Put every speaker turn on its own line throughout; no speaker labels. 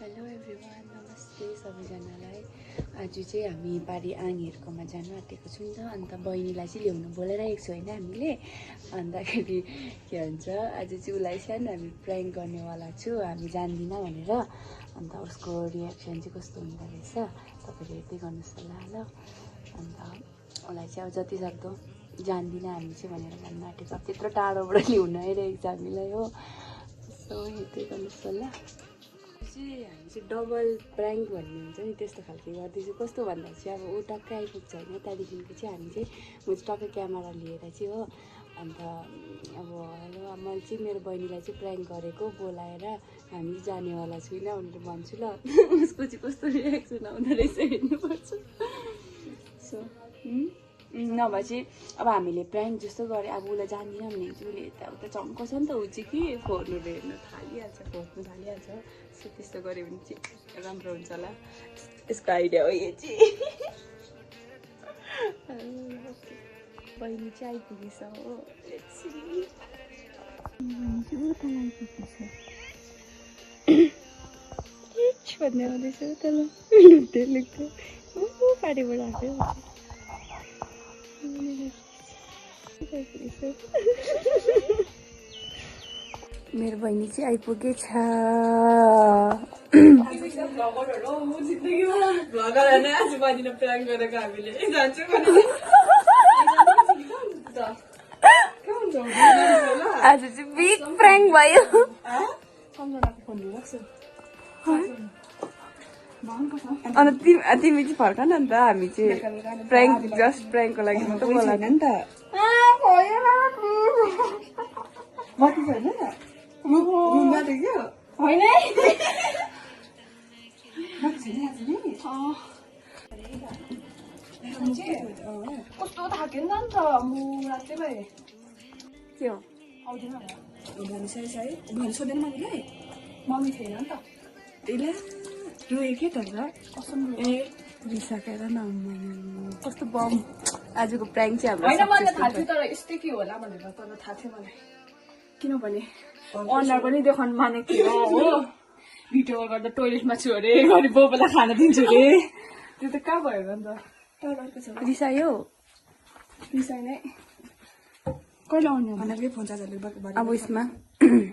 Hello everyone, नमस्ते सबैजनालाई। आज चाहिँ हामी बारी आङीहरूकोमा जानु आँटेको छौँ नि त। अन्त बहिनीलाई चाहिँ ल्याउनु बोलाइरहेको छु होइन हामीले। अन्तखेरि के भन्छ, आज चाहिँ उसलाई सानो हामी प्र्याङ्क गर्नेवाला छु, हामी जान्दिनँ भनेर। अन्त उसको रियाक्सन चाहिँ कस्तो हुँदो रहेछ तपाईँले हेर्दै गर्नुहोस् होला ल। अन्त उसलाई चाहिँ अब जति सक्दो जान्दिनँ हामी चाहिँ भनेर भन्नु आँटेको। अब त्यत्रो टाढोबाट ल्याउनु आइरहेको छ हामीलाई हो। सो हेर्दै गर्नुहोस् होला। हामी चाहिँ डबल प्र्याङ्क भन्ने हुन्छ नि, त्यस्तो खालको गर्दैछु। कस्तो भन्दा चाहिँ अब ऊ टक्कै आइपुग्छ होइन, त्यहाँदेखिको चाहिँ हामी चाहिँ म चाहिँ टक्कै क्यामेरा लिएर चाहिँ हो। अन्त अब हेलो, मैले चाहिँ मेरो बहिनीलाई चाहिँ प्र्याङ्क गरेको बोलाएर हामी जानेवाला छुइनँ भनेर भन्छु ल। उसको चाहिँ कस्तो रियाक्सन आउँदो रहेछ हेर्नुपर्छ। सो नभए चाहिँ अब हामीले प्र्याङ्क जस्तो गरेँ, अब उसलाई जान्दिनँ भने चाहिँ उसले यताउता चम्काउँछ नि त। ऊ चाहिँ कि फोनहरू हेर्नु थालिहाल्छ, खोज्नु थालिहाल्छ। सो त्यस्तो गऱ्यो भने चाहिँ राम्रो हुन्छ होला। यसको आइडिया हो यो चाहिँ। बहिनी चाहिँ आइपुगेछ हो। भन्ने आउँदैछ तल लुक्दै लुक्दै पारिबाट आएको। मेरो बहिनी चाहिँ आइपुगेछ। आज चाहिँ बिग प्र्याङ्क भयो। अन्त तिमी चाहिँ फर्क न अन्त, हामी चाहिँ प्र्याङ्क जस्ट प्र्याङ्कको लागि मात्रै बोला नि त।
कस्तो थाक्यो नि त म रातै भए
के हो
आउँदैन भनि सोधेन मैले मम्मी थिएन नि त।
त्यसलाई रोयो के त
कसम
ए रिसाकेर न कस्तो बम। आजको प्र्याङ्क चाहिँ हाम्रो
होइन, मलाई थाहा थियो तर यस्तै के होला भनेर, तर थाहा थियो मलाई। किनभने अनुहार पनि देखाउनु मानेको थियो हो। भिडियो कल गर्दा टोइलेटमा छु अरे, घरि बोबोलाई खाना दिन्छु अरे। त्यो त कहाँ भयो र अन्त।
रिसायो
रिसाइनै कहिले आउने भनेको फोन चार्जरले
अब यसमा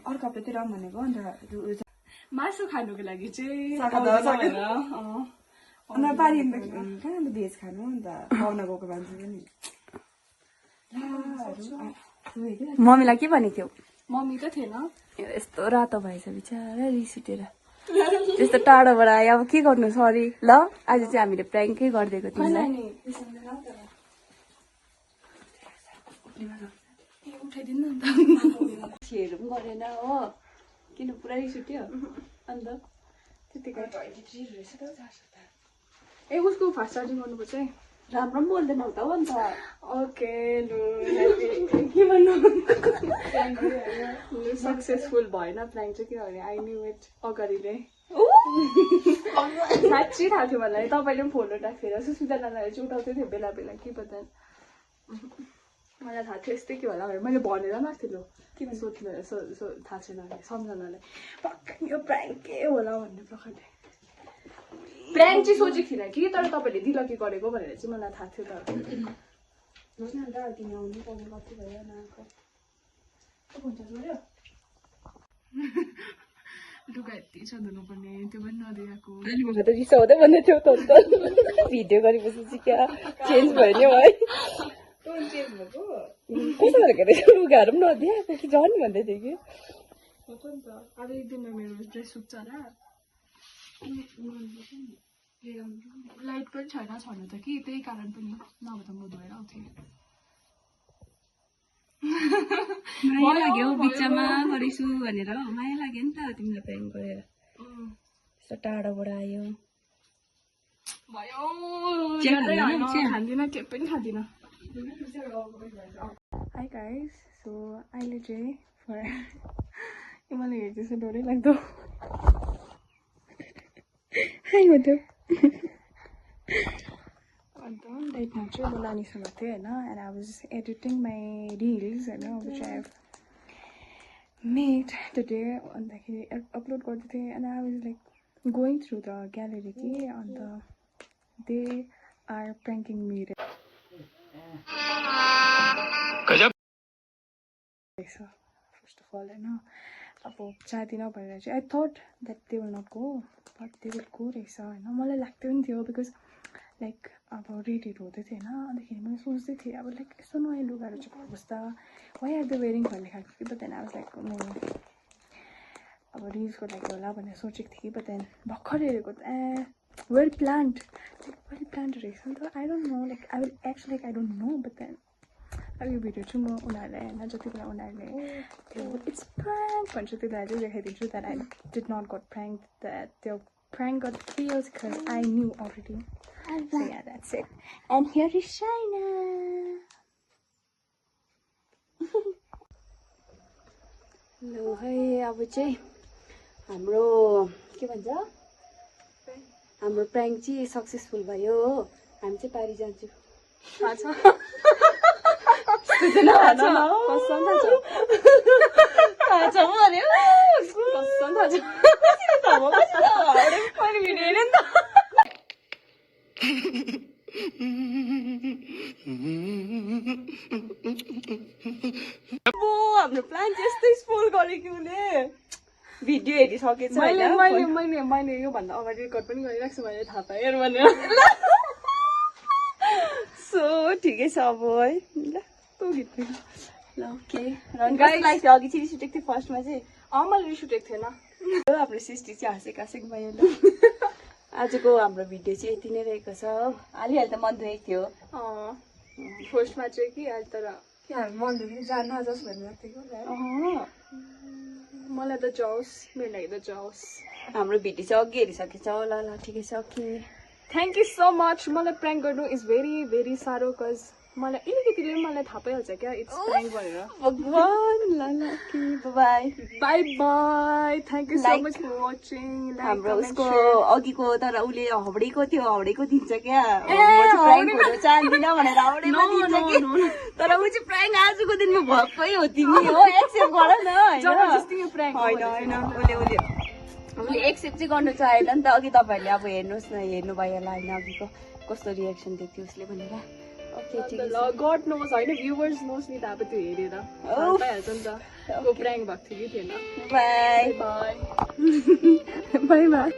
अर्को हप्तातिर आउँ भनेको। अन्त मासु खानुको लागि चाहिँ
बारी कहाँ भेज खानु अन्त पाहुना गएको मान्छे पनि।
मम्मीलाई के भनेको थियौ?
मम्मी त थिएन।
यस्तो रातो भएछ बिचारा, रिस उठेर त्यस्तो टाढोबाट आयो। अब के गर्नु, सरी ल। आज चाहिँ हामीले प्र्याङ्कै गरिदिएको थियौँ।
उठाइदिनु अन्त
हेर पनि गरेन हो, किन पुरा रिस उठ्यो अन्त त्यतिकै।
ए उसको फास्ट चार्जिङ गर्नुपर्छ है।
राम्रो पनि बोल्दैन त हो। अन्त
ओके लु
के भन्नु,
सक्सेसफुल भएन प्र्याङ्क चाहिँ। किनभने आई न्यू इट अगाडि नै। साँच्ची थाहा थियो मलाई। तपाईँले पनि फोन राखेर सुस्मिता नानाले चाहिँ उठाउँदै थियो बेला बेला, के पता। मलाई थाहा थियो यस्तै के होला भनेर मैले भनेर माग्थेँ। लु के सोध्नु थाहा छैन भने सम्झनालाई पक्कै यो प्र्याङ्क के होला भन्ने प्रकारले। प्र्याङ्क चाहिँ सोचेको थिइनँ कि, तर तपाईँले दिलकी गरेको भनेर चाहिँ मलाई थाहा थियो। तर
तिमी आउनु पाउनु कति भयो नआएको।
लुगा यति छ धुनुपर्ने, त्यो पनि नदिएको।
मलाई त रिस आउँदै भन्दै थियो त। भिडियो गरेपछि चाहिँ क्या चेन्ज भयो नि है। कस्तो खालको रहेछ, लुगाहरू पनि नदिएको कि झन् भन्दै थियो कि।
अब एक दिन मेरो ड्रेस सुक्छ र लाइट पनि छैन छनु त कि, त्यही कारण पनि। नभए त म धोएर आउँथेँ।
माया लाग्यो बिचमा गरेछु भनेर हो, माया लाग्यो नि त तिमीलाई प्र्याङ्क गरेर। यस्तो टाढोबाट आयो
भयो
खाँदिनँ,
के पनि खाँदिनँ। हाई गाइस, सो अहिले चाहिँ मलाई हेर्दैछ डरै लाग्दो। हाई भन्थ्यो। अन्त डेटमा चाहिँ म नानीसँग थिएँ होइन, and I was editing my reels होइन, which I have made today. अन्तखेरि अपलोड गर्दै थिएँ and I was like going through the gallery कि अन्त they are pranking me first of all होइन अब जाँदिनँ भनेर चाहिँ I thought that they will not go but they will go रहेछ होइन मलाई लाग्थ्यो नि थियो because लाइक अब रेडीहरू हुँदै थियो होइन अन्तखेरि मैले सोच्दै थिएँ अब लाइक यस्तो नयाँ लुगाहरू चाहिँ खोज्दा वाइ आर द वेयरिङ भन्ने खालको कि but then I was like no अब रिल्सको लागि होला भनेर सोचेको थिएँ कि बट देन भर्खर हेरेको त वेल प्लान्ट रहेछ नि त I don't know like I will act like I don't know but then अब यो भिडियो चाहिँ म उनीहरूलाई होइन जति बेला उनीहरूले त्यो इट्स प्र्याङ्क भन्छ त्यो चाहिँ देखाइदिन्छु that I did not got prank that त्यो prank got failed because I knew already. So yeah, that's it. And here is Shaina.
ल है अब चाहिँ हाम्रो के भन्छ हाम्रो प्र्याङ्क चाहिँ सक्सेसफुल भयो हो हामी चाहिँ पारी जान्छु
थाहा छ मैले भिडियो हेरेँ नि त
हाम्रो प्लान त्यस्तै स्पोल गरेको कि उसले भिडियो हेरिसकेछ
मैले योभन्दा अगाडि रेकर्ड पनि गरिरहेको छु मैले थाहा पाएँ भनेर
सो ठिकै छ अब है ल
तँ गीत
ल ओके गाइस अघि चाहिँ रिस उठेको थियो फर्स्टमा चाहिँ
मैले रिस उठेको थिएन
हाम्रो सृष्टि चाहिँ हाँसेको भयो ल आजको हाम्रो भिडियो चाहिँ यति नै रहेको छ हो अलिअलि त मन दुखेको थियो
फर्स्टमा चाहिँ कि अहिले तर
मन दुख्ने जानु जस भनिरहेको थियो
मलाई त जाओस् मेरो लागि त जाओस्
हाम्रो भिडियो चाहिँ अघि हेरिसकेछ ल ल ठिकै छ okay
thank you so much मलाई प्र्याङ्क गर्नु इज भेरी भेरी साह्रो बिकज मलाई अलिकतिले पनि मलाई थाहा पाइहाल्छ क्या इट्स प्र्याङ्क भनेर
भगवान ल ल okay bye
bye bye thank you so much for watching
हाम्रो उसको अघिको तर उसले हौडेको थियो हौडेको दिन्छ क्या म चाहिँ प्र्याङ्क हुन चाहदिनँ भनेर हौडेको दिन्छ कि तर ऊ चाहिँ प्र्याङ्क आजको दिनमा भएकै हो तिमी हो एक्सेप्ट गर न होइन उसले एक्सेप्ट चाहिँ गर्नु चाहेन नि त अघि तपाईँहरूले अब हेर्नुहोस् न हेर्नुभयो होला होइन अघिको कस्तो रिएक्सन दिएको थियो उसले भनेर ओके ठिक
गड नोस होइन भ्युवर्स नोस नि त अब त्यो हेरेर पाइहाल्छ नि त को प्र्याङ्क भएको थियो कि थिएन
बाई
बाई
बाई बाई